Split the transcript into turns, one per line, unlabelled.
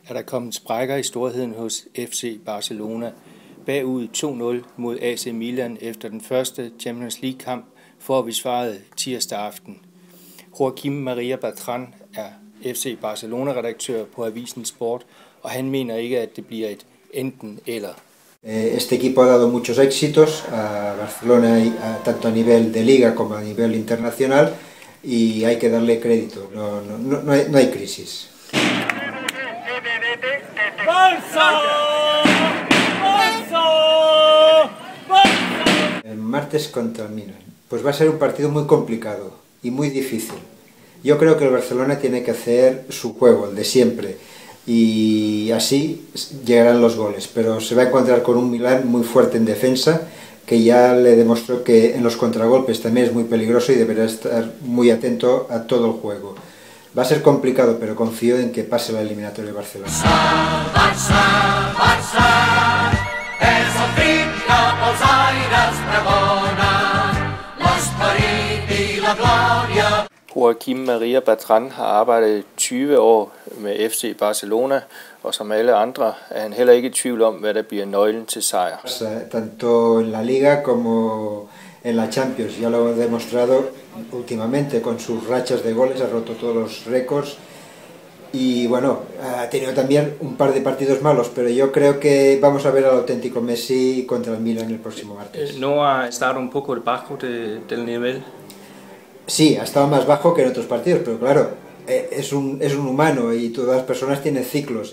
er der kommet sprækker i storheden hos FC Barcelona. Bagud 2-0 mod AC Milan efter den første Champions League-kamp får vi svaret tirsdag aften. Joaquim Maria Bertran er FC Barcelona-redaktør på avisen Sport, og han mener ikke, at det bliver et enten eller.
Este equipo ha dado muchos éxitos a Barcelona, tanto a nivel de liga como a nivel internacional, y hay que darle crédito, no hay crisis. El martes contra el Milan. Pues va a ser un partido muy complicado y muy difícil. Yo creo que el Barcelona tiene que hacer su juego, el de siempre, y así llegarán los goles, pero se va a encontrar con un Milan muy fuerte en defensa, que ya le demostró que en los contragolpes también es muy peligroso y deberá estar muy atento a todo el juego. Va a ser complicado, pero confío en que pase la eliminatoria de Barcelona.
Barça, Barça, és el crit cap als aires pregona, l'esperit i la glòria.
Joaquim Maria Bertran har arbejdet 20 år med FC Barcelona, og som alle andre er han heller ikke i tvivl om, hvad der bliver nøglen til sejr.
Tanto en la Liga como en la Champions, ya lo ha demostrado últimamente con sus rachas de goles, ha roto todos los récords y bueno, ha tenido también un par de partidos malos, pero yo creo que vamos a ver al auténtico Messi contra el Milan el próximo martes.
¿No ha estado un poco debajo del nivel?
Sí, ha estado más bajo que en otros partidos, pero claro, es un humano y todas las personas tienen ciclos.